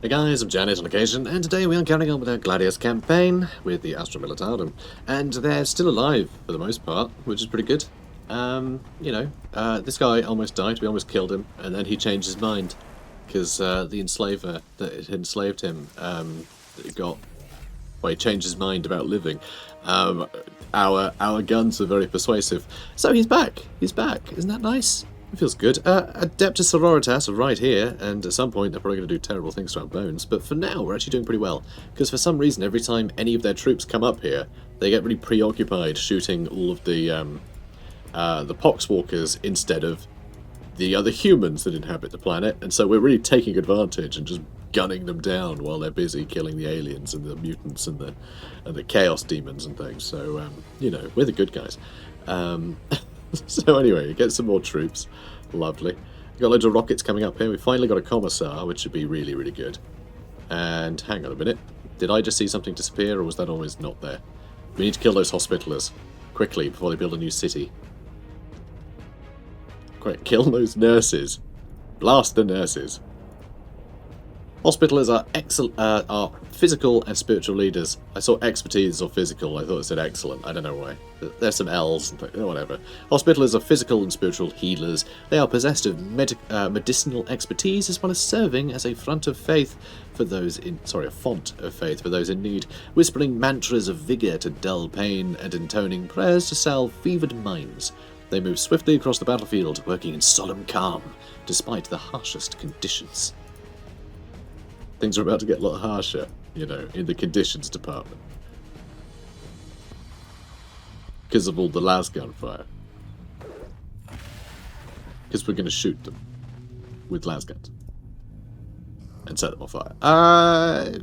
Hey guys, I'm Janet on occasion, and today we are carrying on with our Gladius campaign with the Astra Militarum, and they're still alive for the most part, which is pretty good. This guy almost died, we almost killed him, and then he changed his mind, because the enslaver that had enslaved him he changed his mind about living. Our guns are very persuasive, so he's back, isn't that nice? It feels good. Adeptus Sororitas are right here, and at some point they're probably going to do terrible things to our bones, but for now we're actually doing pretty well, because for some reason every time any of their troops come up here, they get really preoccupied shooting all of the poxwalkers instead of the other humans that inhabit the planet, and so we're really taking advantage and just gunning them down while they're busy killing the aliens and the mutants and the chaos demons and things, so, we're the good guys. So anyway, get some more troops. Lovely. We've got loads of rockets coming up here. We've finally got a commissar, which should be really, really good. And hang on a minute. Did I just see something disappear, or was that always not there? We need to kill those hospitalers quickly before they build a new city. Quick, kill those nurses. Blast the nurses. Hospitalers are physical and spiritual leaders. I saw expertise or physical. I thought it said excellent. I don't know why. There's some L's and whatever. Hospitalers are physical and spiritual healers. They are possessed of medicinal expertise as well as serving as a font of faith for those in need, whispering mantras of vigor to dull pain and intoning prayers to salve fevered minds. They move swiftly across the battlefield, working in solemn calm despite the harshest conditions. Things are about to get a lot harsher, in the conditions department. Because of all the lasgun fire. Because we're going to shoot them with lasguns. And set them on fire. I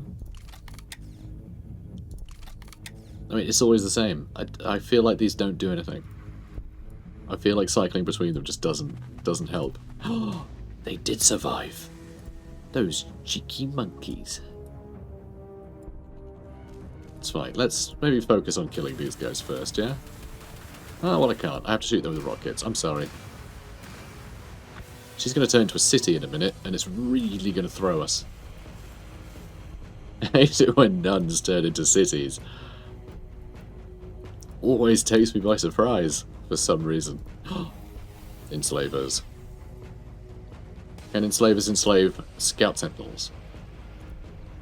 mean, it's always the same. I feel like these don't do anything. I feel like cycling between them just doesn't help. They did survive. Those cheeky monkeys. It's fine. Let's maybe focus on killing these guys first, yeah? Oh, well, I can't. I have to shoot them with rockets. I'm sorry. She's going to turn into a city in a minute, and it's really going to throw us. I hate it when nuns turn into cities. Always takes me by surprise, for some reason. Enslavers. Can enslavers enslave scout sentinels?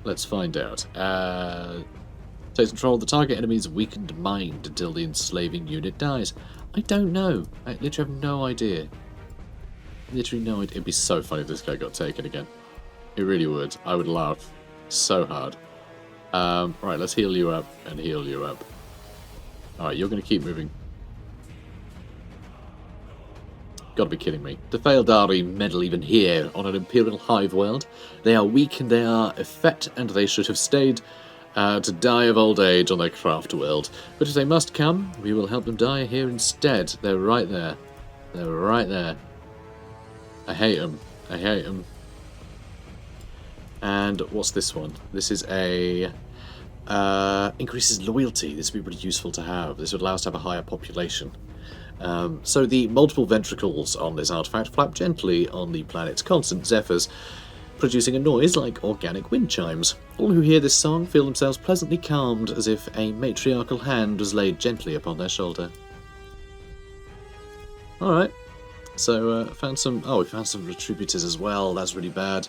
Let's find out. Takes control of the target enemy's weakened mind until the enslaving unit dies. I don't know. I literally have no idea. Literally no idea. It'd be so funny if this guy got taken again. It really would. I would laugh so hard. Right, let's heal you up and heal you up. Alright, you're going to keep moving. Gotta be kidding me. The Eldar meddle even here on an Imperial hive world. They are weak and they are effete, and they should have stayed to die of old age on their craft world. But if they must come, we will help them die here instead. They're right there. They're right there. I hate them. I hate them. And what's this one? This is a... increases loyalty. This would be pretty useful to have. This would allow us to have a higher population. So the multiple ventricles on this artifact flap gently on the planet's constant zephyrs, producing a noise like organic wind chimes. All who hear this song feel themselves pleasantly calmed, as if a matriarchal hand was laid gently upon their shoulder. Alright, so we found some retributors as well. That's really bad.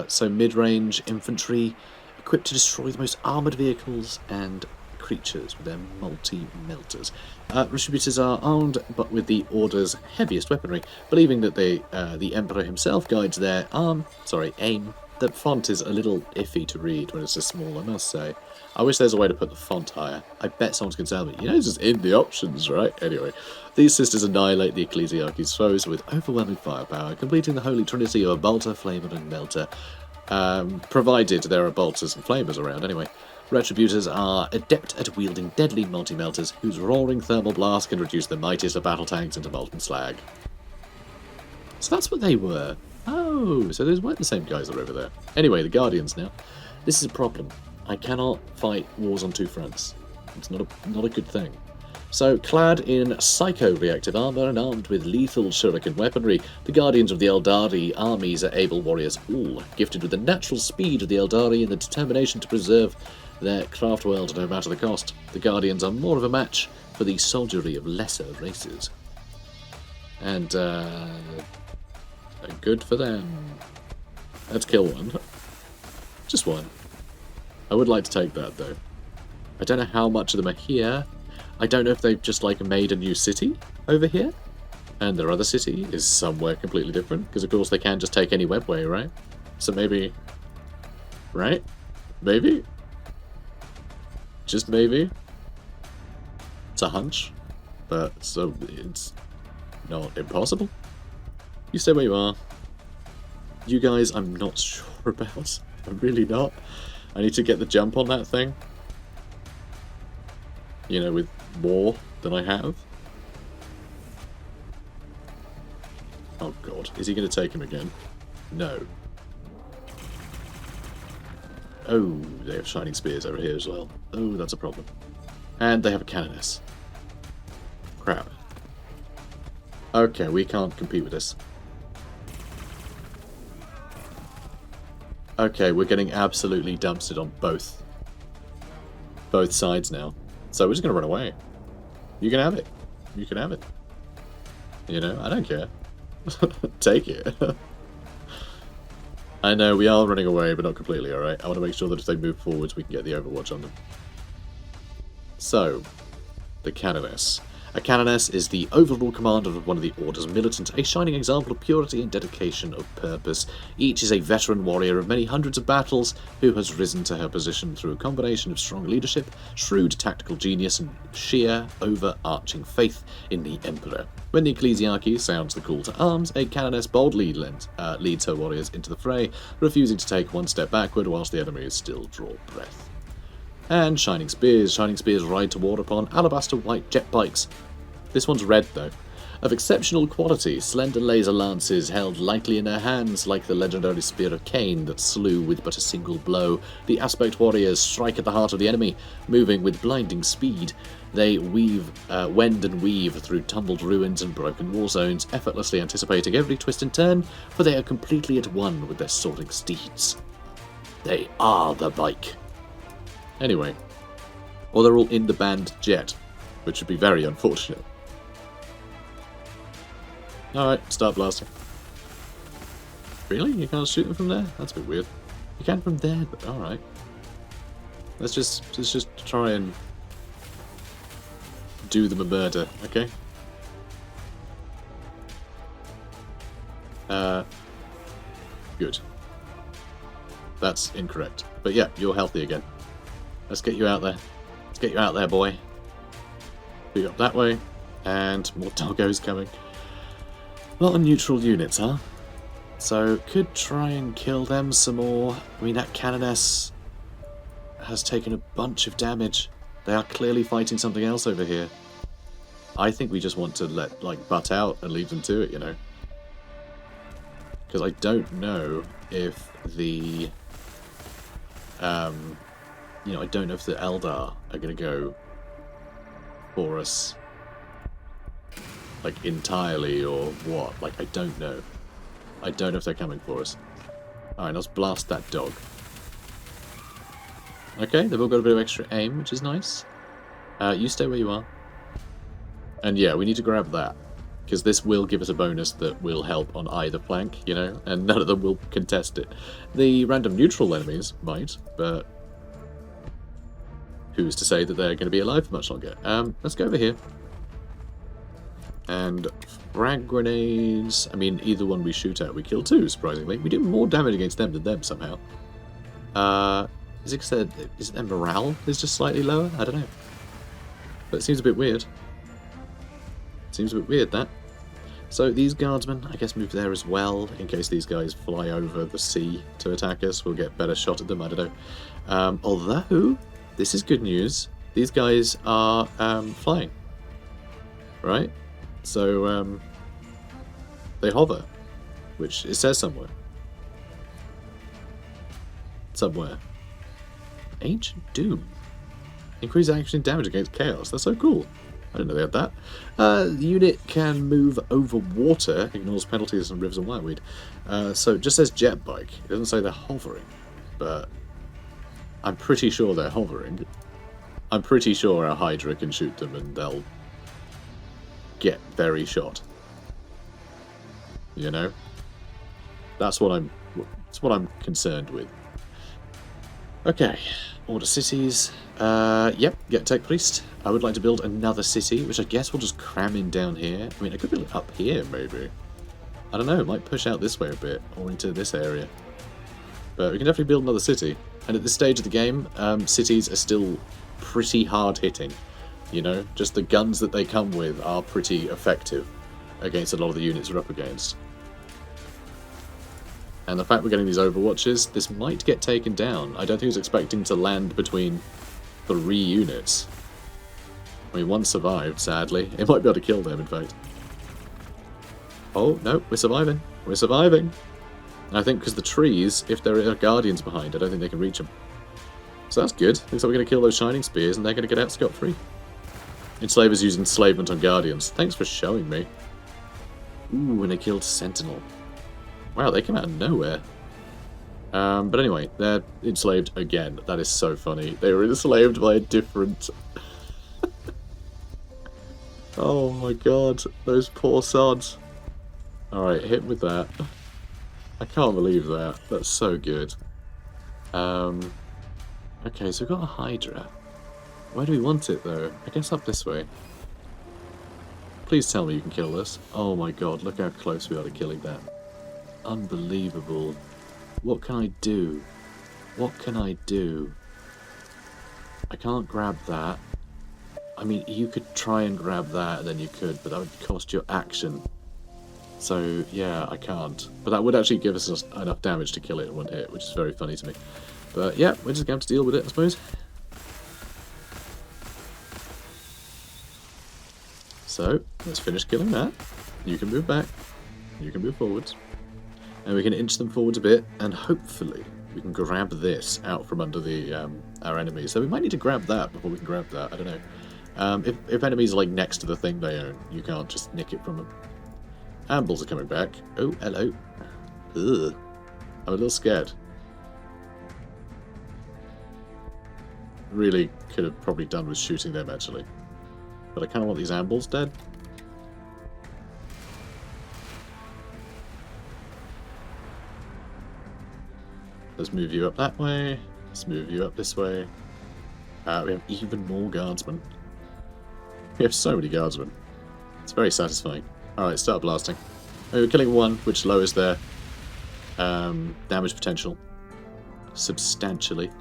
So mid-range infantry, equipped to destroy the most armoured vehicles and creatures with their multi-melters. Retributors are armed, but with the Order's heaviest weaponry, believing that the Emperor himself guides their aim. The font is a little iffy to read when it's so small, I must say. I wish there's a way to put the font higher. I bet someone's going to tell me, it's just in the options, right? Anyway, these sisters annihilate the Ecclesiarchy's foes with overwhelming firepower, completing the holy trinity of bolter, flamer, and melter. Provided there are bolters and flamers around, anyway. Retributors are adept at wielding deadly multi-melters whose roaring thermal blast can reduce the mightiest of battle tanks into molten slag. So that's what they were. Oh, so those weren't the same guys that are over there. Anyway, the Guardians now. This is a problem. I cannot fight wars on two fronts. It's not a good thing. So, clad in psycho-reactive armor and armed with lethal shuriken weaponry, the Guardians of the Eldari armies are able warriors, all gifted with the natural speed of the Eldari and the determination to preserve their craft world no matter the cost. The Guardians are more of a match for the soldiery of lesser races. And, good for them. Let's kill one. Just one. I would like to take that, though. I don't know how much of them are here. I don't know if they've just, like, made a new city over here. And their other city is somewhere completely different. Because, of course, they can't just take any webway, right? So maybe... Right? Maybe? Just maybe? It's a hunch. But, so, it's not impossible. You stay where you are. You guys, I'm not sure about. I'm really not. I need to get the jump on that thing. You know, with more than I have. Oh god, is he going to take him again? No. Oh, they have shining spears over here as well. Oh, that's a problem. And they have a canoness. Crap. Okay, we can't compete with this. Okay, we're getting absolutely dumpstered on both sides now. So we're just going to run away. You can have it. You can have it. You know, I don't care. Take it. I know, we are running away, but not completely, alright? I want to make sure that if they move forwards, we can get the overwatch on them. So, the canoness. A canoness is the overall commander of one of the Order's militant, a shining example of purity and dedication of purpose. Each is a veteran warrior of many hundreds of battles who has risen to her position through a combination of strong leadership, shrewd tactical genius, and sheer overarching faith in the Emperor. When the ecclesiarchy sounds the call to arms, a canoness boldly leads her warriors into the fray, refusing to take one step backward whilst the enemies still draw breath. And shining spears. Shining spears ride to war upon alabaster white jet bikes. This one's red, though. Of exceptional quality, slender laser lances held lightly in their hands, like the legendary spear of Cain that slew with but a single blow. The aspect warriors strike at the heart of the enemy, moving with blinding speed. They wend and weave through tumbled ruins and broken war zones, effortlessly anticipating every twist and turn, for they are completely at one with their soaring steeds. They are the bike. Anyway, or they're all in the band jet, which would be very unfortunate. Alright, start blasting. Really? You can't shoot them from there? That's a bit weird. You can from there, but alright. Let's just try and do them a murder, okay? Good. That's incorrect. But yeah, you're healthy again. Let's get you out there. Let's get you out there, boy. Be up that way. And more doggos coming. A lot of neutral units, huh? So, could try and kill them some more. I mean, that canoness has taken a bunch of damage. They are clearly fighting something else over here. I think we just want to butt out and leave them to it, you know. Because I don't know if the... I don't know if the Eldar are going to go for us, like, entirely or what. Like, I don't know. I don't know if they're coming for us. Alright, let's blast that dog. Okay, they've all got a bit of extra aim, which is nice. You stay where you are. And yeah, we need to grab that, because this will give us a bonus that will help on either flank, you know, and none of them will contest it. The random neutral enemies might, but who's to say that they're going to be alive for much longer? Let's go over here. And frag grenades. I mean, either one we shoot at, we kill too, surprisingly. We do more damage against them than them somehow. Is it their morale is just slightly lower? I don't know. But it seems a bit weird. Seems a bit weird, that. So these guardsmen, I guess, move there as well, in case these guys fly over the sea to attack us. We'll get better shot at them, I don't know. Although, this is good news. These guys are flying. Right? So, they hover, which it says somewhere. Somewhere. Ancient Doom. Increase action damage against chaos. That's so cool. I didn't know they had that. The unit can move over water, ignores penalties and rivers and wireweed. So it just says jet bike. It doesn't say they're hovering, but I'm pretty sure they're hovering. I'm pretty sure our Hydra can shoot them and they'll get very shot. You know? That's what I'm concerned with. Okay, order cities. Yep, get Tech Priest. I would like to build another city, which I guess we'll just cram in down here. I mean, I could build it up here, maybe. I don't know, it might push out this way a bit, or into this area. But we can definitely build another city. And at this stage of the game, cities are still pretty hard-hitting. You know, just the guns that they come with are pretty effective against a lot of the units we're up against. And the fact we're getting these overwatches, this might get taken down. I don't think it's expecting to land between 3 units. I mean, one survived, sadly. It might be able to kill them, in fact. Oh, no, we're surviving. We're surviving. I think because the trees, if there are guardians behind, I don't think they can reach them. So that's good. Looks like we're going to kill those shining spears and they're going to get out scot-free. Enslavers using enslavement on guardians. Thanks for showing me. Ooh, and they killed Sentinel. Wow, they came out of nowhere. But anyway, they're enslaved again. That is so funny. They were enslaved by a different... Oh my god, those poor sods. Alright, hit with that. I can't believe that. That's so good. Okay, so we've got a Hydra. Where do we want it, though? I guess up this way. Please tell me you can kill this. Oh my god, look how close we are to killing that. Unbelievable. What can I do? What can I do? I can't grab that. I mean, you could try and grab that, and then you could, but that would cost your action. So, yeah, I can't. But that would actually give us enough damage to kill it in one hit, which is very funny to me. But, yeah, we're just going to have to deal with it, I suppose. So, let's finish killing that. You can move back. You can move forwards. And we can inch them forwards a bit, and hopefully we can grab this out from under the our enemies. So we might need to grab that before we can grab that, I don't know. If enemies are like next to the thing they own, you can't just nick it from them. Ambles are coming back. Oh, hello. Ugh. I'm a little scared. Really could have probably done with shooting them, actually. But I kind of want these Ambles dead. Let's move you up that way. Let's move you up this way. We have even more guardsmen. We have so many guardsmen. It's very satisfying. Alright, start blasting. We're killing one, which lowers their damage potential substantially.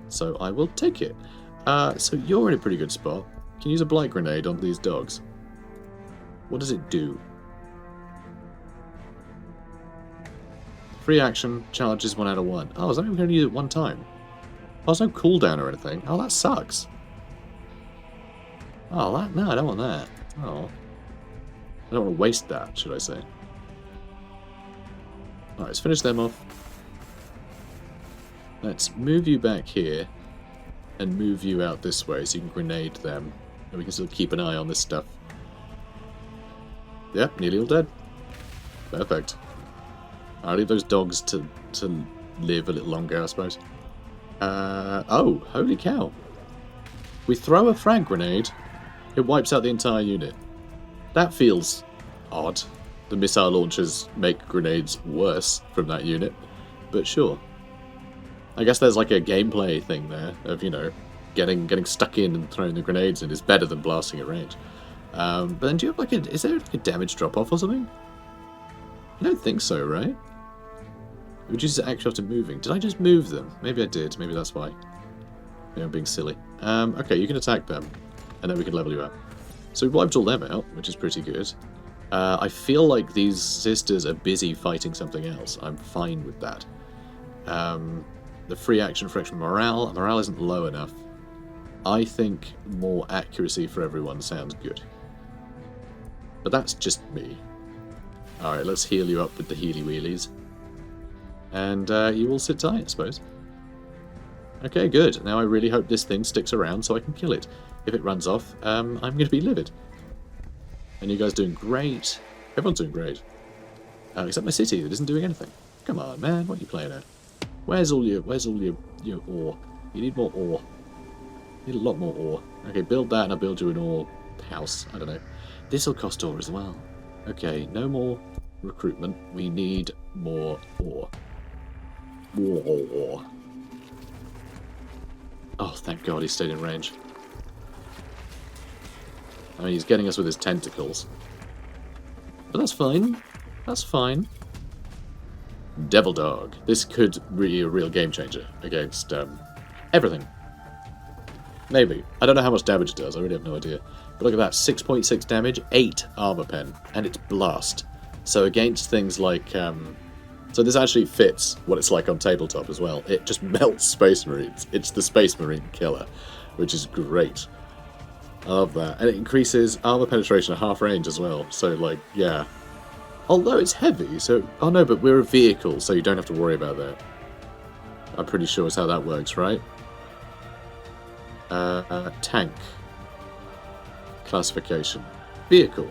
So I will take it. So you're in a pretty good spot. Can you use a blight grenade on these dogs? What does it do? Free action, charges 1 out of 1. Oh, is that mean we can only use it 1 time? Oh, there's no cooldown or anything. Oh, that sucks. Oh, that... No, I don't want that. Oh. I don't want to waste that, should I say. Alright, let's finish them off. Let's move you back here. And move you out this way so you can grenade them. And we can still keep an eye on this stuff. Yep, nearly all dead. Perfect. I'll leave those dogs to live a little longer, I suppose. Oh, holy cow. We throw a frag grenade, it wipes out the entire unit. That feels odd. The missile launchers make grenades worse from that unit, but sure. I guess there's like a gameplay thing there of, you know, getting stuck in and throwing the grenades in is better than blasting at range. But then do you have like is there like a damage drop-off or something? I don't think so, right? It reduces action after moving. Did I just move them? Maybe I did. Maybe that's why. Maybe I'm being silly. Okay, you can attack them, and then we can level you up. So we wiped all them out, which is pretty good. I feel like these sisters are busy fighting something else. I'm fine with that. The free action for extra morale. Morale isn't low enough. I think more accuracy for everyone sounds good. But that's just me. Alright, let's heal you up with the healy wheelies. And you will sit tight, I suppose. Okay, good. Now I really hope this thing sticks around so I can kill it. If it runs off, I'm going to be livid. And you guys doing great. Everyone's doing great. Except my city that isn't doing anything. Come on, man. What are you playing at? Where's all your ore? You need more ore. You need a lot more ore. Okay, build that and I'll build you an ore house. I don't know. This'll cost ore as well. Okay, no more recruitment. We need more ore. More ore. Oh, thank God he stayed in range. I mean, he's getting us with his tentacles. But that's fine. That's fine. Devil Dog. This could be a real game changer against everything. Maybe. I don't know how much damage it does. I really have no idea. But look at that. 6.6 damage, 8 armor pen, and it's blast. So against things like... so this actually fits what it's like on tabletop as well. It just melts Space Marines. It's the Space Marine killer, which is great. I love that. And it increases armor penetration at half range as well. So, like, yeah. Although it's heavy, so... Oh no, but we're a vehicle, so you don't have to worry about that. I'm pretty sure it's how that works, right? Tank. Classification. Vehicle.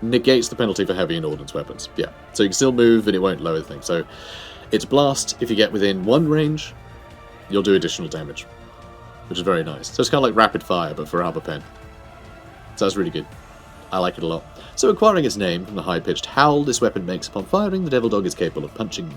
Negates the penalty for heavy and ordnance weapons. Yeah. So you can still move and it won't lower things. So it's blast. If you get within 1 range, you'll do additional damage. Which is very nice. So it's kind of like rapid fire, but for armor pen. So that's really good. I like it a lot. So acquiring its name from the high-pitched howl this weapon makes upon firing, the Devil Dog is capable of punching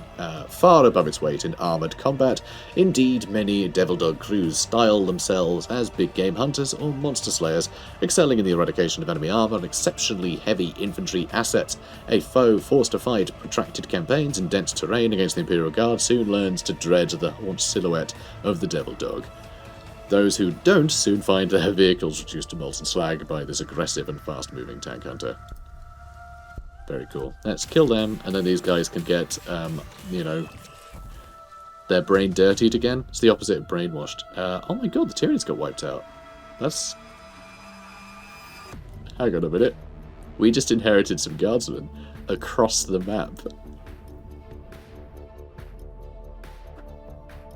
far above its weight in armoured combat. Indeed, many Devil Dog crews style themselves as big game hunters or monster slayers, excelling in the eradication of enemy armour and exceptionally heavy infantry assets. A foe forced to fight protracted campaigns in dense terrain against the Imperial Guard soon learns to dread the haunch silhouette of the Devil Dog. Those who don't soon find their vehicles reduced to molten slag by this aggressive and fast-moving tank hunter. Very cool. Let's kill them, and then these guys can get, you know, their brain dirtied again. It's the opposite of brainwashed. Oh my god, the Tyranids got wiped out. That's... Hang on a minute. We just inherited some guardsmen across the map.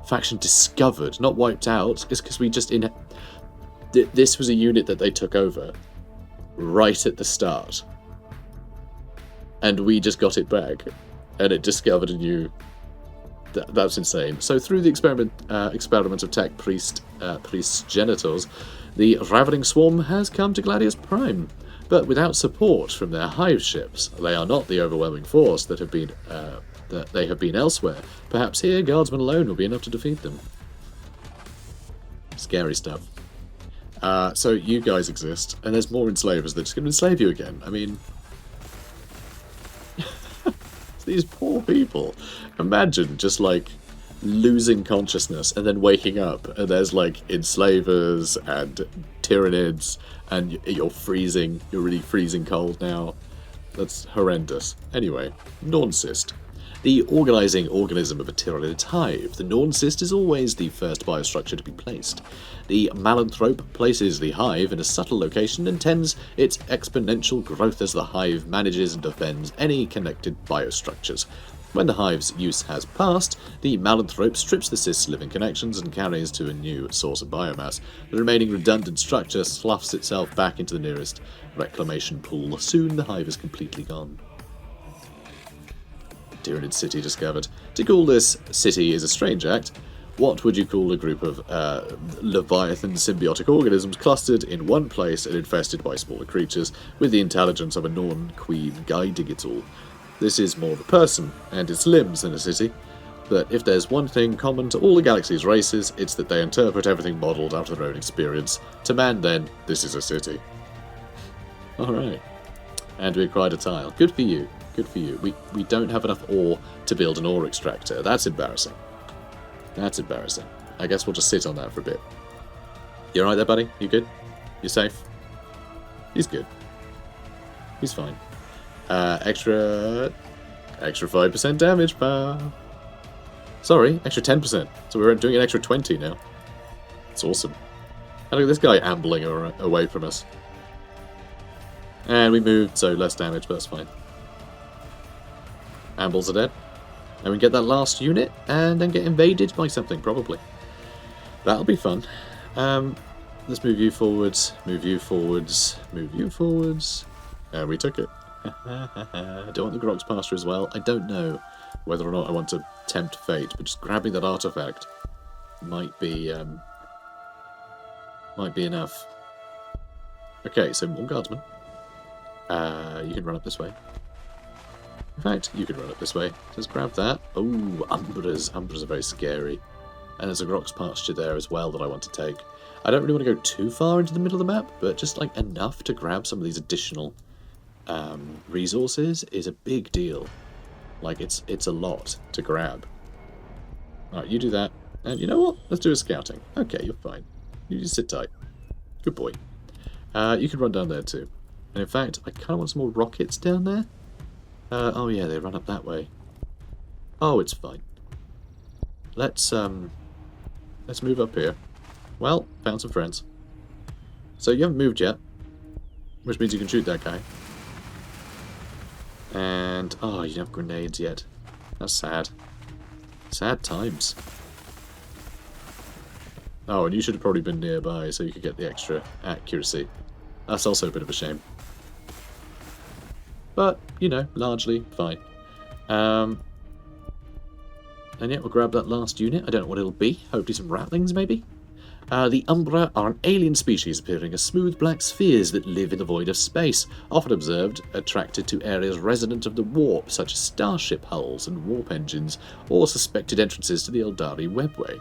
Faction discovered, not wiped out. It's because we just this was a unit that they took over right at the start, and we just got it back, and it discovered a new. That's insane. So through the experiment of tech priest genitals, the ravening swarm has come to Gladius Prime, but without support from their hive ships. They are not the overwhelming force that have been. That they have been elsewhere. Perhaps here, guardsmen alone will be enough to defeat them. Scary stuff. So you guys exist, and there's more enslavers that are just going to enslave you again. I mean... these poor people. Imagine just, like, losing consciousness and then waking up, and there's, like, enslavers and Tyranids, and you're freezing. You're really freezing cold now. That's horrendous. Anyway, Norncyst. The organising organism of a Tyranid hive, the Norncyst is always the first biostructure to be placed. The Malanthrope places the hive in a subtle location and tends its exponential growth as the hive manages and defends any connected biostructures. When the hive's use has passed, the Malanthrope strips the cyst's living connections and carries to a new source of biomass. The remaining redundant structure sloughs itself back into the nearest reclamation pool. Soon the hive is completely gone. Tyranid city discovered. To call this city is a strange act. What would you call a group of Leviathan symbiotic organisms clustered in one place and infested by smaller creatures, with the intelligence of a Norn queen guiding it all? This is more of a person and its limbs than a city. But if there's one thing common to all the galaxy's races, it's that they interpret everything modelled after their own experience. To man, then, this is a city. Alright. And we acquired a tile. Good for you. Good for you. We don't have enough ore to build an ore extractor. That's embarrassing. That's embarrassing. I guess we'll just sit on that for a bit. You alright there, buddy? You good? You safe? He's good. He's fine. Extra 5% damage, pal. Sorry, extra 10%. So we're doing an extra 20 now. That's awesome. And look at this guy ambling away from us. And we moved, so less damage, but that's fine. Ambles are dead. And we get that last unit, and then get invaded by something, probably. That'll be fun. Let's move you forwards, move you forwards, move you forwards. And we took it. I don't want the Grox Pasture as well. I don't know whether or not I want to tempt fate, but just grabbing that artifact might be enough. Okay, so more guardsmen. You can run up this way. In fact, you can run up this way. Just grab that. Oh, Umbras. Umbras are very scary. And there's a Grox Pasture there as well that I want to take. I don't really want to go too far into the middle of the map, but just like enough to grab some of these additional resources is a big deal. Like, it's a lot to grab. Alright, you do that. And you know what? Let's do a scouting. Okay, you're fine. You just sit tight. Good boy. You can run down there too. And in fact, I kind of want some more rockets down there. Oh yeah, they run up that way. Oh, it's fine. Let's move up here. Well, found some friends. So you haven't moved yet, which means you can shoot that guy. And oh, you don't have grenades yet. That's sad. Sad times. Oh, and you should have probably been nearby so you could get the extra accuracy. That's also a bit of a shame. But, you know, largely fine. And yeah, we'll grab that last unit. I don't know what it'll be. Hopefully some ratlings, maybe? The Umbra are an alien species appearing as smooth black spheres that live in the void of space, often observed attracted to areas resonant of the warp, such as starship hulls and warp engines, or suspected entrances to the Eldari webway.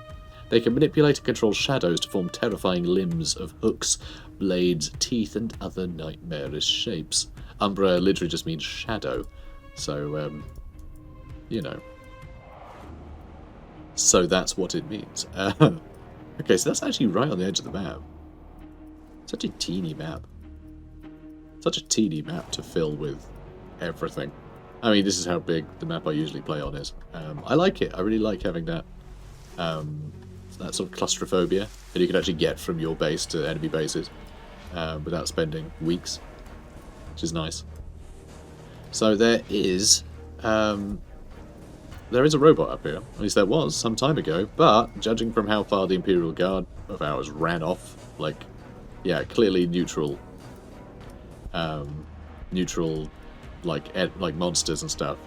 They can manipulate and control shadows to form terrifying limbs of hooks, blades, teeth, and other nightmarish shapes. Umbra literally just means shadow, so, you know. So that's what it means. Okay, so that's actually right on the edge of the map. Such a teeny map. Such a teeny map to fill with everything. I mean, this is how big the map I usually play on is. I like it. I really like having that that sort of claustrophobia that you can actually get from your base to enemy bases without spending weeks, which is nice. So there is a robot up here. At least there was some time ago, but judging from how far the Imperial Guard of ours ran off, like, yeah, clearly neutral, like monsters and stuff,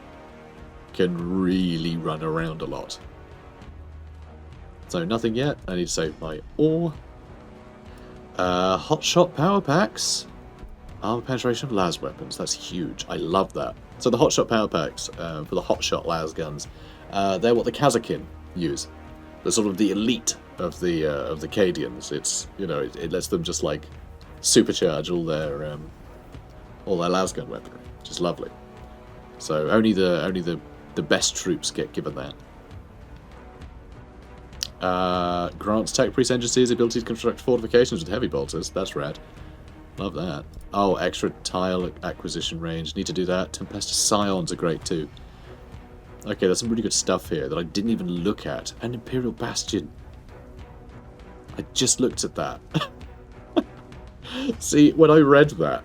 can really run around a lot. So nothing yet. I need to save my ore. Hotshot power packs. Armor penetration of las weapons. That's huge. I love that. So the hotshot power packs for the hotshot las guns, they're what the Kazakin use. They're sort of the elite of the Cadians. It's, you know, it lets them just like supercharge all their las gun weaponry, which is lovely. So only the best troops get given that. Grants tech priest agencies the ability to construct fortifications with heavy bolters. That's rad. Love that. Oh, extra tile acquisition range. Need to do that. Tempest Scions are great too. Okay, there's some really good stuff here that I didn't even look at. An Imperial Bastion. I just looked at that. See, when I read that,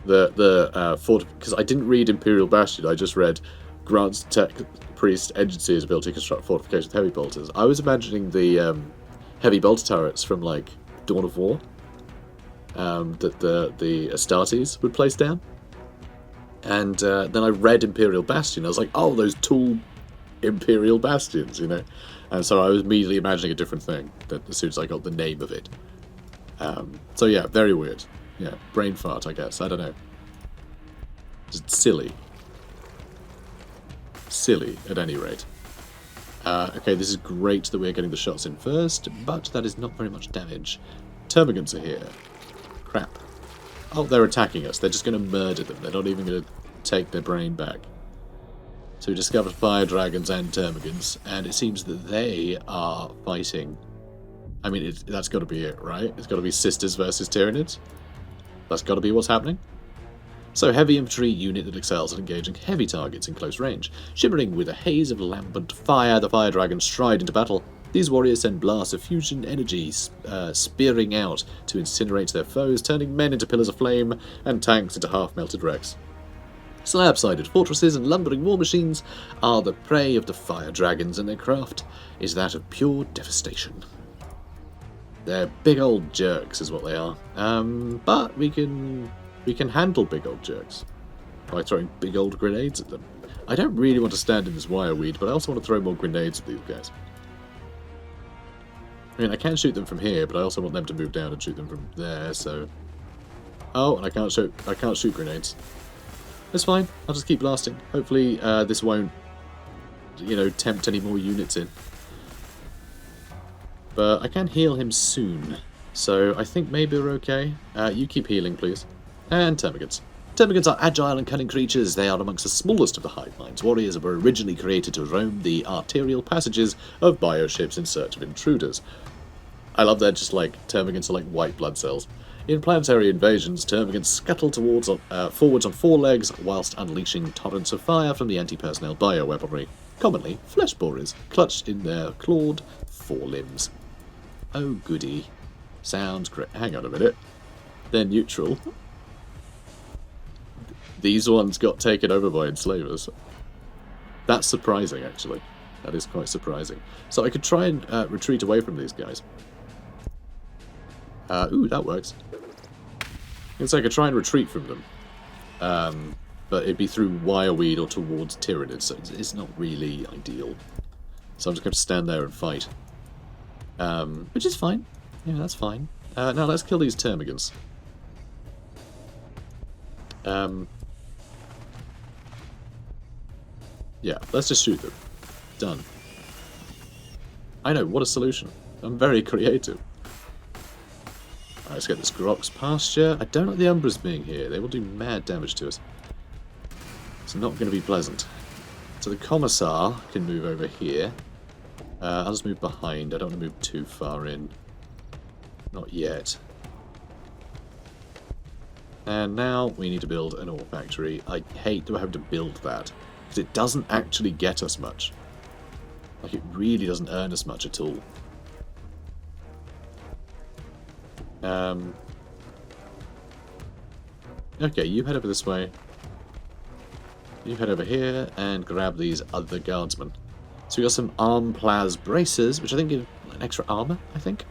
because I didn't read Imperial Bastion, I just read grants tech priest agency's ability to construct fortifications with heavy bolters. I was imagining the heavy bolter turrets from like Dawn of War that the Astartes would place down. And then I read Imperial Bastion. I was like, oh, those tall Imperial Bastions, you know. And so I was immediately imagining a different thing as soon as I got the name of it. So yeah, very weird. Yeah, brain fart, I guess. I don't know. Just silly. Silly, at any rate. Okay, this is great that we're getting the shots in first, but that is not very much damage. Termagants are here. Crap. Oh, they're attacking us. They're just going to murder them. They're not even going to take their brain back. So we discovered fire dragons and termagants, and it seems that they are fighting. I mean, that's got to be it, right? It's got to be sisters versus Tyranids. That's got to be what's happening. So, heavy infantry unit that excels at engaging heavy targets in close range. Shimmering with a haze of lambent fire, the fire dragons stride into battle. These warriors send blasts of fusion energy spearing out to incinerate their foes, turning men into pillars of flame and tanks into half-melted wrecks. Slab-sided fortresses and lumbering war machines are the prey of the fire dragons, and their craft is that of pure devastation. They're big old jerks is what they are. But we can handle big old jerks by throwing big old grenades at them. I don't really want to stand in this wire weed, but I also want to throw more grenades at these guys. I mean, I can shoot them from here, but I also want them to move down and shoot them from there, so... Oh, and I can't shoot grenades. That's fine, I'll just keep blasting. Hopefully this won't, you know, tempt any more units in. But I can heal him soon, so I think maybe we're okay. You keep healing, please. And termagants. Termagants are agile and cunning creatures. They are amongst the smallest of the hive minds. Warriors were originally created to roam the arterial passages of bioships in search of intruders. I love that just like termagants are like white blood cells. In planetary invasions, termagants scuttle forwards on four legs whilst unleashing torrents of fire from the anti-personnel bioweaponry. Commonly, flesh borers, clutched in their clawed forelimbs. Oh goody. Sounds great. Hang on a minute. They're neutral. These ones got taken over by enslavers. That's surprising, actually. That is quite surprising. So I could try and retreat away from these guys. Ooh, that works. So I could try and retreat from them. But it'd be through wireweed or towards Tyranid, so it's not really ideal. So I'm just going to stand there and fight. Which is fine. Yeah, that's fine. Now let's kill these termagants. Yeah, let's just shoot them. Done. I know, what a solution. I'm very creative. Alright, let's get this Grok's pasture. I don't like the Umbras being here. They will do mad damage to us. It's not going to be pleasant. So the Commissar can move over here. I'll just move behind. I don't want to move too far in. Not yet. And now we need to build an ore factory. I hate to have to build that. Because it doesn't actually get us much. Like, it really doesn't earn us much at all. Okay, you head over this way. You head over here and grab these other guardsmen. So we got some arm plas bracers, which I think give an extra armor, I think.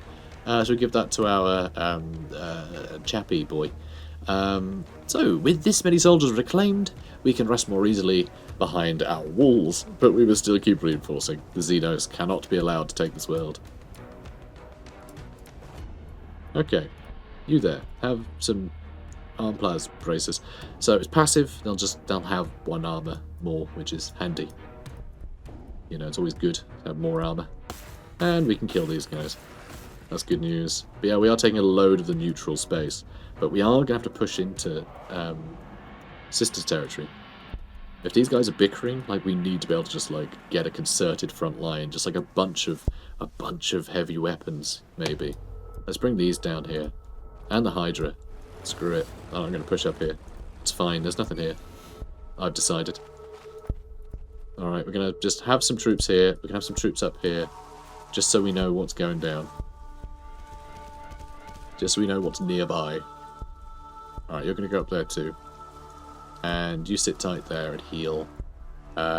So we give that to our chappy boy. So, with this many soldiers reclaimed, we can rest more easily behind our walls, but we will still keep reinforcing. The Xenos cannot be allowed to take this world. Okay, you there, have some arm plas bracers. So it's passive, they'll have one armor more, which is handy. You know, it's always good to have more armor. And we can kill these guys. That's good news. But yeah, we are taking a load of the neutral space. But we are going to have to push into Sisters territory. If these guys are bickering, like, we need to be able to just, like, get a concerted front line. Just like a bunch of heavy weapons, maybe. Let's bring these down here. And the Hydra. Screw it. Oh, I'm going to push up here. It's fine, there's nothing here. I've decided. Alright, we're going to just have some troops here. We're going to have some troops up here. Just so we know what's going down. Just so we know what's nearby. Alright, you're going to go up there too. And you sit tight there and heal.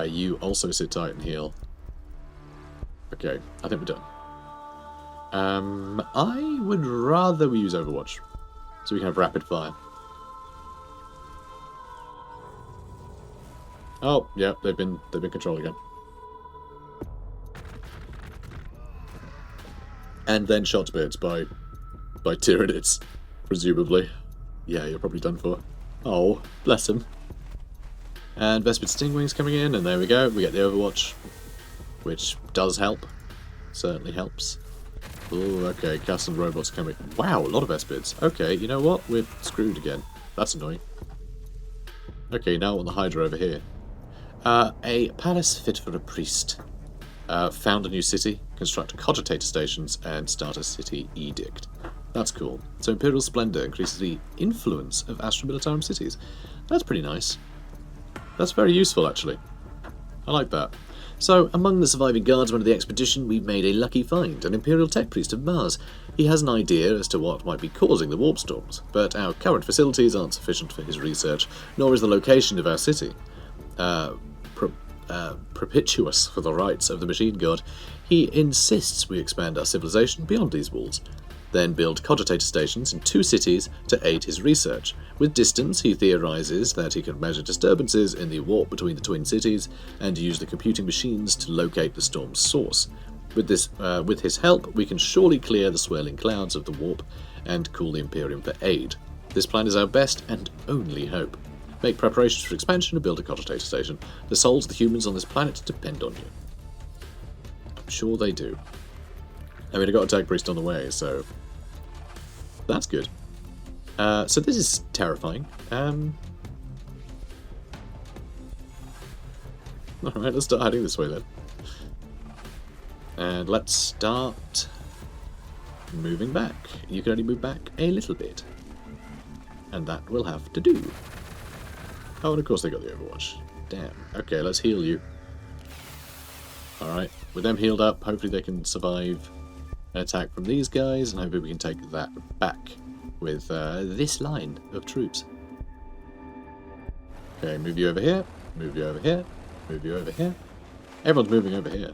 You also sit tight and heal. Okay, I think we're done. I would rather we use Overwatch. So we can have rapid fire. Oh, yeah, they've been controlled again. And then shot to bits by Tyranids, presumably. Yeah, you're probably done for. Oh, bless him. And Vespid Stingwings coming in, and there we go. We get the Overwatch, which does help. Certainly helps. Oh, okay, custom robots coming. Wow, a lot of Vespids. Okay, you know what? We're screwed again. That's annoying. Okay, now I want the Hydra over here. A palace fit for a priest. Found a new city, construct cogitator stations, and start a city edict. That's cool. So Imperial Splendor increases the influence of Astra Militarum cities. That's pretty nice. That's very useful, actually. I like that. So, among the surviving guardsmen of the expedition, we've made a lucky find, an Imperial Tech Priest of Mars. He has an idea as to what might be causing the warp storms, but our current facilities aren't sufficient for his research, nor is the location of our city propitious for the rights of the machine god. He insists we expand our civilization beyond these walls. then build cogitator stations in 2 cities to aid his research. With distance, he theorizes that he can measure disturbances in the warp between the twin cities and use the computing machines to locate the storm's source. With his help, we can surely clear the swirling clouds of the warp and call the Imperium for aid. This plan is our best and only hope. Make preparations for expansion and build a cogitator station. The souls of the humans on this planet depend on you. I'm sure they do. I mean, I got a tag priest on the way, so that's good. So this is terrifying. Alright, let's start heading this way then. And let's start moving back. You can only move back a little bit. And that will have to do. Oh, and of course they got the Overwatch. Damn. Okay, let's heal you. Alright, with them healed up, hopefully they can survive an attack from these guys, and hopefully we can take that back with this line of troops. Okay, move you over here, move you over here, move you over here. Everyone's moving over here.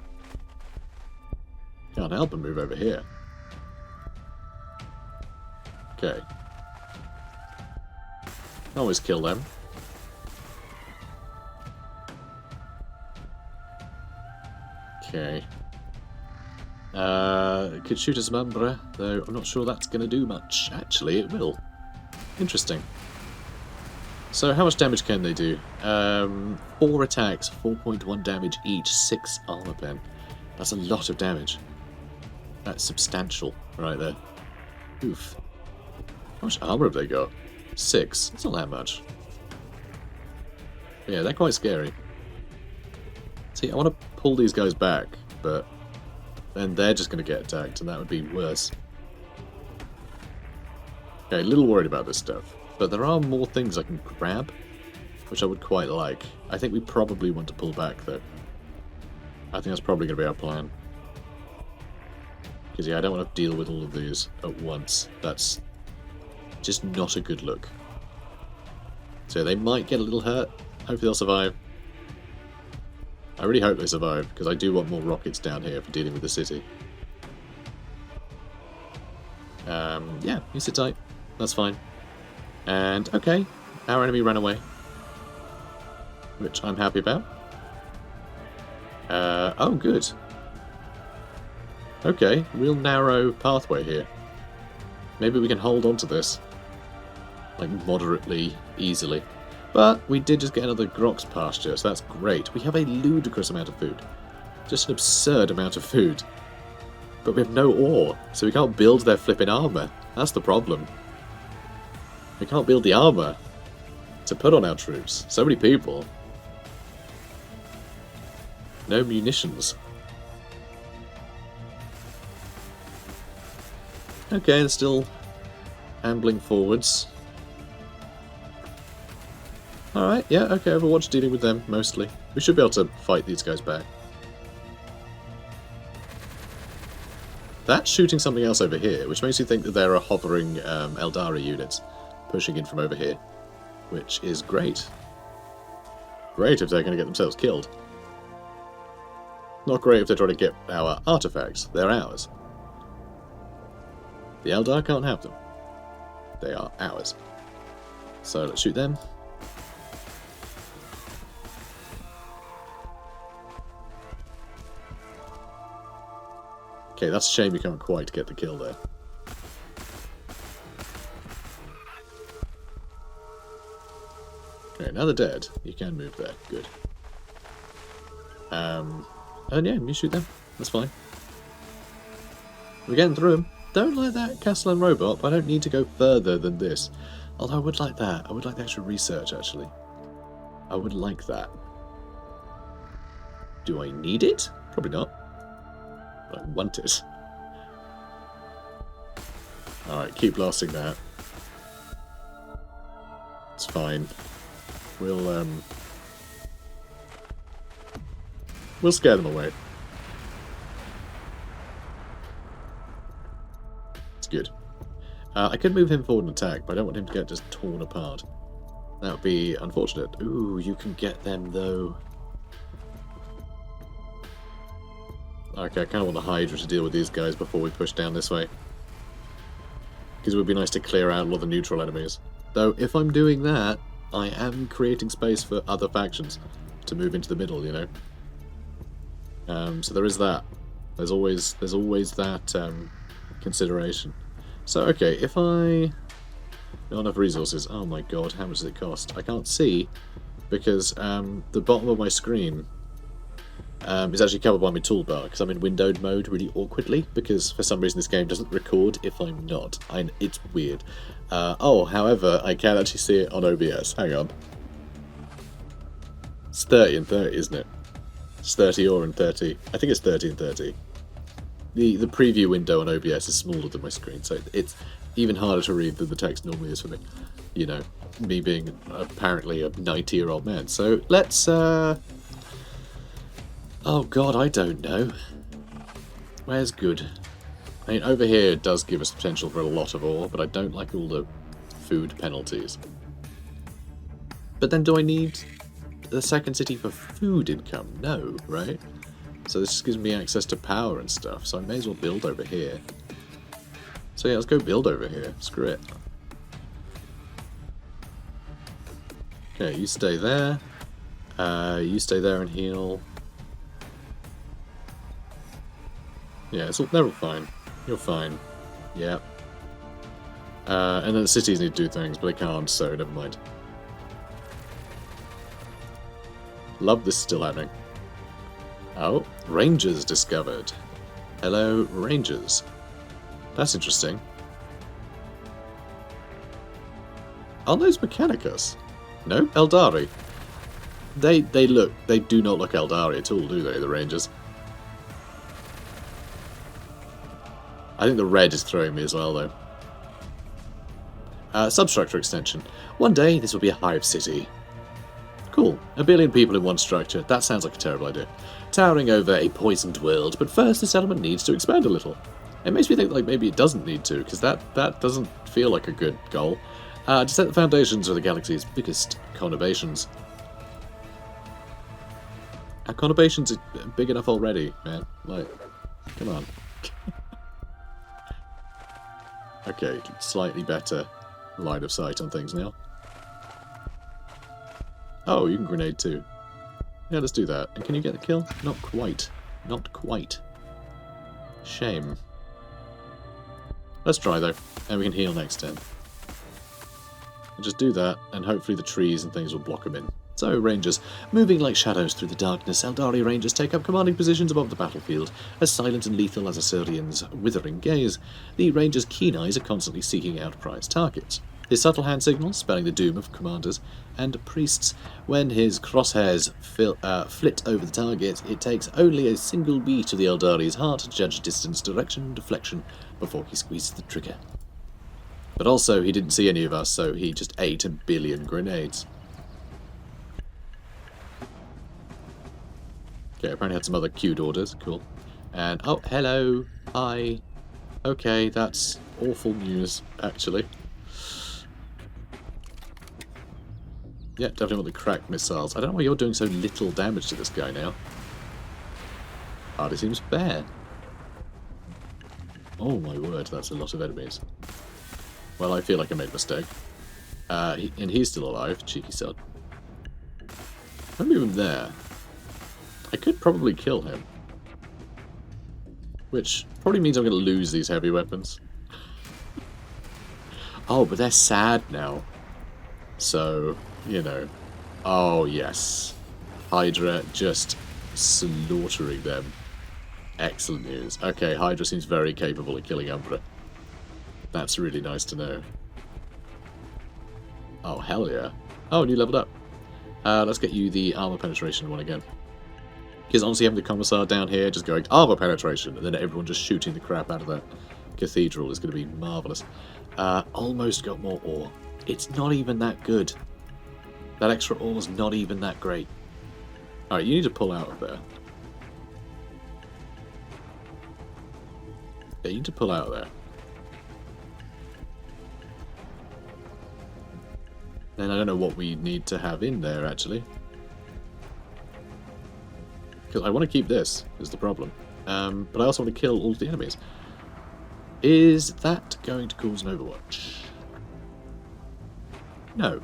Can't help but move over here. Okay. Always kill them. Okay. Could shoot us Mambra, though I'm not sure that's going to do much. Actually, it will. Interesting. So, how much damage can they do? 4 attacks, 4.1 damage each, 6 armor pen. That's a lot of damage. That's substantial right there. Oof. How much armor have they got? 6. That's not that much. Yeah, they're quite scary. See, I want to pull these guys back, but then they're just going to get attacked, and that would be worse. Okay, a little worried about this stuff, but there are more things I can grab, which I would quite like. I think we probably want to pull back, though. I think that's probably going to be our plan. Because, yeah, I don't want to deal with all of these at once. That's just not a good look. So they might get a little hurt. Hopefully they'll survive. I really hope they survive, because I do want more rockets down here for dealing with the city. Yeah, you sit tight. That's fine. And, okay, our enemy ran away. Which I'm happy about. Oh, good. Okay, real narrow pathway here. Maybe we can hold on to this. Like, moderately easily. But we did just get another Grok's pasture, so that's great. We have a ludicrous amount of food. Just an absurd amount of food. But we have no ore, so we can't build their flipping armour. That's the problem. We can't build the armour to put on our troops. So many people. No munitions. Okay, they're still ambling forwards. Alright, yeah, okay, Overwatch dealing with them, mostly. We should be able to fight these guys back. That's shooting something else over here, which makes you think that there are hovering Eldar units pushing in from over here. Which is great. Great if they're going to get themselves killed. Not great if they're trying to get our artifacts. They're ours. The Eldar can't have them. They are ours. So let's shoot them. Okay, that's a shame you can't quite get the kill there. Okay, now they're dead. You can move there. Good. And yeah, you shoot them. That's fine. We're getting through them. Don't like that Castellan robot, but I don't need to go further than this. Although I would like that. I would like the extra research, actually. I would like that. Do I need it? Probably not. I want it. Alright, keep blasting that. It's fine. We'll scare them away. It's good. I could move him forward and attack, but I don't want him to get just torn apart. That would be unfortunate. Ooh, you can get them, though. Okay, I kind of want the Hydra to deal with these guys before we push down this way. because it would be nice to clear out all the neutral enemies. Though, if I'm doing that, I am creating space for other factions to move into the middle, you know. So there is that. There's always that consideration. So, okay, if I... Not enough resources. Oh my god, how much does it cost? I can't see, because the bottom of my screen is actually covered by my toolbar, because I'm in windowed mode really awkwardly, because for some reason this game doesn't record if I'm not. It's weird. However, I can actually see it on OBS. Hang on. It's 30 and 30, isn't it? It's 30 or and 30. I think it's 30 and 30. The preview window on OBS is smaller than my screen, so it's even harder to read than the text normally is for me. You know, me being apparently a 90-year-old man. So let's, oh god, I don't know. Where's good? I mean, over here it does give us potential for a lot of ore, but I don't like all the food penalties. But then do I need the second city for food income? No, right? So this just gives me access to power and stuff, so I may as well build over here. So yeah, let's go build over here. Screw it. Okay, you stay there. You stay there and heal. Yeah, they're all fine. You're fine. Yeah. And then the cities need to do things, but they can't, so never mind. Love this still happening. Oh, Rangers discovered. Hello, Rangers. That's interesting. Aren't those Mechanicus? No, Eldari. They do not look Eldari at all, do they, the Rangers? I think the red is throwing me as well, though. Substructure extension. One day, this will be a hive city. Cool. 1 billion people in one structure. That sounds like a terrible idea. Towering over a poisoned world, but first the settlement needs to expand a little. It makes me think like maybe it doesn't need to, because that doesn't feel like a good goal. To set the foundations for the galaxy's biggest conurbations. Our conurbations are big enough already, man. Like, come on. Okay, slightly better line of sight on things now. Oh, you can grenade too. Yeah, let's do that. And can you get the kill? Not quite. Not quite. Shame. Let's try though, and we can heal next turn. And just do that, and hopefully the trees and things will block them in. So, Rangers. Moving like shadows through the darkness, Eldari Rangers take up commanding positions above the battlefield, as silent and lethal as Assyrian's withering gaze. The Rangers' keen eyes are constantly seeking out prized targets. His subtle hand signals, spelling the doom of commanders and priests. When his crosshairs flit over the target, it takes only a single beat of the Eldari's heart to judge distance, direction, and deflection before he squeezes the trigger. But also, he didn't see any of us, so he just ate 1 billion grenades. Okay, apparently had some other queued orders. Cool. And, oh, hello. Hi. Okay, that's awful news, actually. Yeah, definitely want the cracked missiles. I don't know why you're doing so little damage to this guy now. Hardly seems fair. Oh my word, that's a lot of enemies. Well, I feel like I made a mistake. And he's still alive, cheeky sod. I'll move him there. I could probably kill him. Which probably means I'm going to lose these heavy weapons. Oh, but they're sad now. So, you know. Oh, yes. Hydra just slaughtering them. Excellent news. Okay, Hydra seems very capable of killing Umbra. That's really nice to know. Oh, hell yeah. Oh, and you leveled up. Let's get you the armor penetration one again. Because honestly, having the Commissar down here just going armor penetration, and then everyone just shooting the crap out of that cathedral is going to be marvellous. Almost got more ore. It's not even that good. That extra ore is not even that great. Alright, you need to pull out of there. Yeah, you need to pull out of there. Then I don't know what we need to have in there, actually. Because I want to keep this, is the problem. But I also want to kill all the enemies. Is that going to cause an overwatch? No.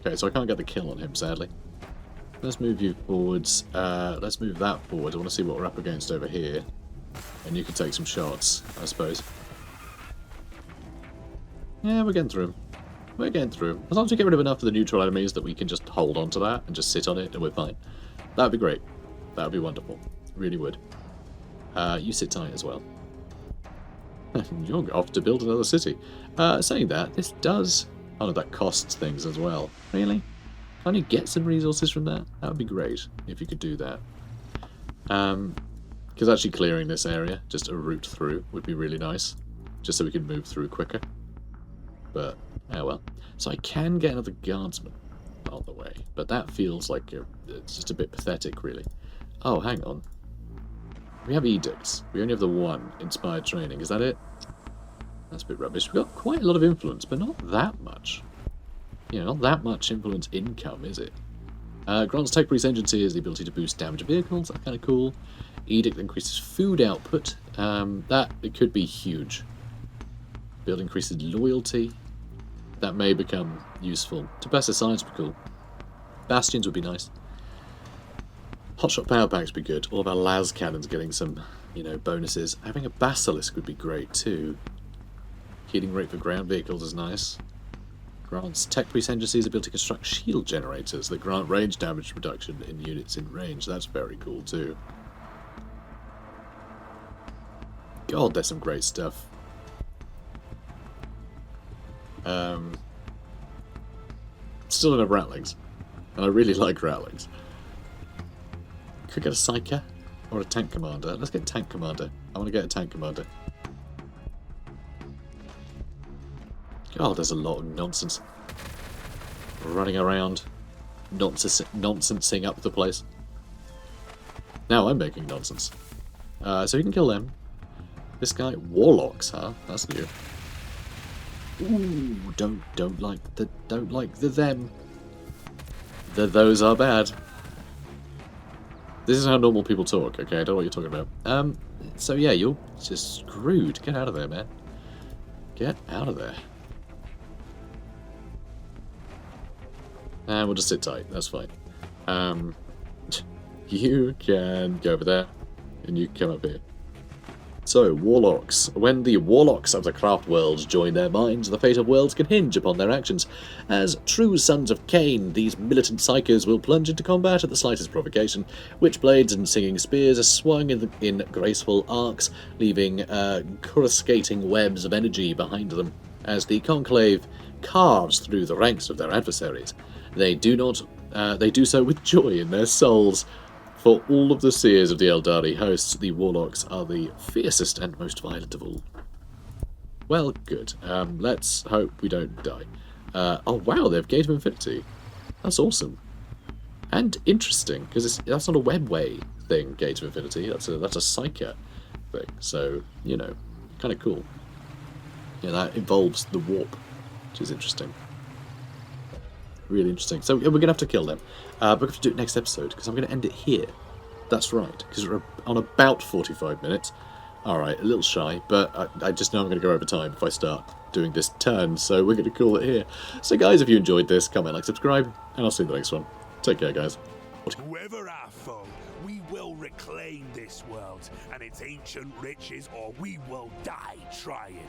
Okay, so I can't get the kill on him, sadly. Let's move you forwards. Let's move that forward. I want to see what we're up against over here. And you can take some shots, I suppose. Yeah, we're getting through him. We're getting through him. As long as we get rid of enough of the neutral enemies that we can just hold on to that and just sit on it and we're fine. That'd be great. That'd be wonderful. Really would. You sit tight as well. You're off to build another city. Saying that, this does... Oh, no, that costs things as well. Really? Can't you get some resources from that? That would be great if you could do that. Because actually clearing this area, just a route through, would be really nice. Just so we can move through quicker. But, oh well. So I can get another guardsman on the way. But that feels like it's just a bit pathetic, really. Oh, hang on. We have edicts. We only have the one, inspired training. Is that it? That's a bit rubbish. We've got quite a lot of influence, but not that much. You know, not that much influence income, is it? Grants tech priest agency has the ability to boost damage of vehicles. That's kind of cool. Edict increases food output. It could be huge. Build increases loyalty. That may become useful. To best of science would be cool. Bastions would be nice. Hotshot power packs would be good. All of our las cannons getting some, you know, bonuses. Having a basilisk would be great too. Healing rate for ground vehicles is nice. Grants tech priest agency's ability to construct shield generators that grant range damage reduction in units in range. That's very cool too. God, there's some great stuff. Still enough ratlings. And I really like ratlings. Could get a psyker or a tank commander. Let's get a tank commander. I want to get a tank commander. God, there's a lot of nonsense. Running around. Nonsensing up the place. Now I'm making nonsense. So you can kill them. This guy, warlocks, huh? That's new. Ooh, don't like the them. The those are bad. This is how normal people talk, okay? I don't know what you're talking about. So yeah, you're just screwed. Get out of there, man. Get out of there. And we'll just sit tight, that's fine. You can go over there, and you can come up here. So, Warlocks. When the Warlocks of the Craft Worlds join their minds, the fate of worlds can hinge upon their actions. As true sons of Cain, these militant psychos will plunge into combat at the slightest provocation. Witchblades and singing spears are swung in graceful arcs, leaving coruscating webs of energy behind them. As the Conclave carves through the ranks of their adversaries, they do so with joy in their souls. For all of the seers of the Eldari hosts, the Warlocks are the fiercest and most violent of all. Well, good. Let's hope we don't die. Oh wow, they have Gate of Infinity. That's awesome. And interesting, because that's not a webway thing, Gate of Infinity. That's a Psyker thing. So, you know, kind of cool. Yeah, that involves the warp, which is interesting. Really interesting. So we're going to have to kill them. But we're going to do it next episode, because I'm going to end it here. That's right, because we're on about 45 minutes. Alright, a little shy, but I just know I'm going to go over time if I start doing this turn, so we're going to call it here. So guys, if you enjoyed this, comment, like, subscribe, and I'll see you in the next one. Take care, guys. Whoever our foe, we will reclaim this world and its ancient riches, or we will die trying.